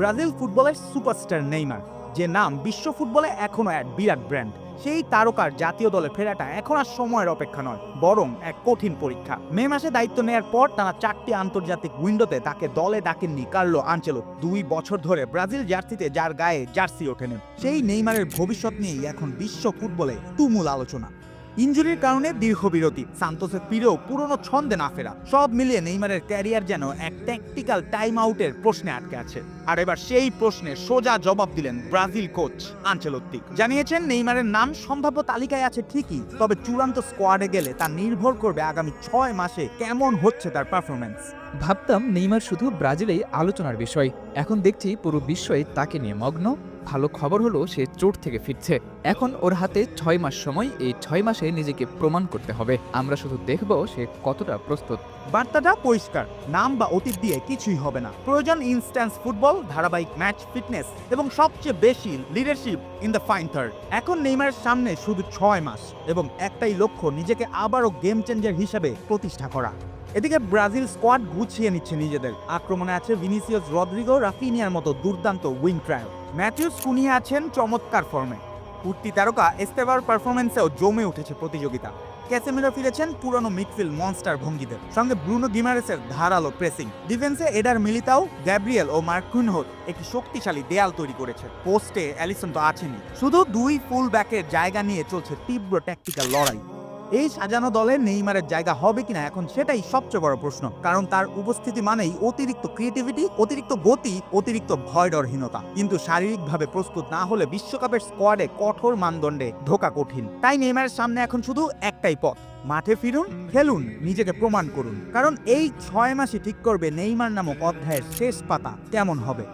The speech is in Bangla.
ব্রাজিল ফুটবলের সুপারস্টার নেইমার, যে নাম বিশ্ব ফুটবলে এখনো এক বিরাট ব্র্যান্ড, সেই তারকার জাতীয় দলে ফেরাটা এখন আর সময়ের অপেক্ষা নয়, বরং এক কঠিন পরীক্ষা। মে মাসে দায়িত্ব নেয়ার পর টানা 4টি আন্তর্জাতিক উইন্ডোতে তাকে দলে ডাকেননি কার্লো আনচেলোত্তি। 2 বছর ধরে ব্রাজিল জার্সিতে যার গায়ে জার্সি ওঠেনি, সেই নেইমারের ভবিষ্যৎ নিয়েই এখন বিশ্ব ফুটবলে তুমুল আলোচনা। ইনজুরির কারণে দীর্ঘ বিরতি, সান্তোসের ফিরেও পুরনো ছন্দে না ফেরা, সব মিলিয়ে নেইমারের ক্যারিয়ার যেন এক ট্যাকটিক্যাল টাইম আউটের প্রশ্নে আটকে আছে। আর এবার সেই প্রশ্নের সোজা জবাব দিলেন ব্রাজিল কোচ আনচেলোত্তি। জানিয়েছেন নেইমারের নাম সম্ভাব্য তালিকায় আছে ঠিকই, তবে চূড়ান্ত স্কোয়াডে গেলে তা নির্ভর করবে আগামী 6 মাসে কেমন হচ্ছে তার পারফরমেন্স। ভাবতাম নেইমার শুধু ব্রাজিলেই আলোচনার বিষয়, এখন দেখছি পুরো বিশ্বই তাকে নিয়ে মগ্ন। ভালো খবর হলো সে চোট থেকে ফিরছে। এখন ওর হাতে 6 মাস সময়, এই 6 মাসে নিজেকে প্রমাণ করতে হবে। আমরা শুধু দেখব সে কতটা প্রস্তুত। বার্তাটা পরিষ্কার, নাম বা অতীত দিয়ে কিছুই হবে না, প্রয়োজন ইনস্ট্যান্স ফুটবল, ধারাবাহিক ম্যাচ ফিটনেস এবং সবচেয়ে বেশি leadership in the fine third. এখন নেইমারের সামনে শুধু 6 মাস এবং একটাই লক্ষ্য, নিজেকে আবারও গেম চেঞ্জার হিসেবে প্রতিষ্ঠা করা। এদিকে ব্রাজিল স্কোয়াড গুছিয়ে নিচ্ছে নিজেদের। আক্রমণে আছে ভিনিসিয়াস, রদ্রিগো, রাফিনিয়ার মতো দুর্দান্ত উইং ট্রায়াল। ম্যাথিউস কুনিয়া আছেন চমৎকার ফর্মে। উঠতি তারকা এস্তেভার পারফরমেন্সেও জমে উঠেছে প্রতিযোগিতা। ক্যাসেমিরো ফিরেছেন পুরনো মিডফিল্ড মনস্টার ভঙ্গিতে, সঙ্গে ব্রুনো গিমারেসের ধারালো প্রেসিং। ডিফেন্সে এডার মিলিতাও, গ্যাব্রিয়েল ও মার্কুইনহো একটি শক্তিশালী দেয়াল তৈরি করেছে। পোস্টে অ্যালিসন তো আছেনই, শুধু 2 ফুল ব্যাকের জায়গা নিয়ে চলছে তীব্র ট্যাকটিক্যাল লড়াই। এই সাজানো দলে নেইমারের জায়গা হবে কিনা এখন সেটাই সবচেয়ে বড় প্রশ্ন, কারণ তার উপস্থিতি মানেই অতিরিক্ত ক্রিয়েটিভিটি, অতিরিক্ত গতি, অতিরিক্ত ভয়ডরহীনতা। কিন্তু শারীরিকভাবে প্রস্তুত না হলে বিশ্বকাপের স্কোয়াডে কঠোর মানদণ্ডে ঢোকা কঠিন। তাই নেইমারের সামনে এখন শুধু একটাই পথ, মাঠে ফিরুন, খেলুন, নিজেকে প্রমাণ করুন, কারণ এই 6 মাসই ঠিক করবে নেইমার নামক অধ্যায়ের শেষ পাতা কেমন হবে।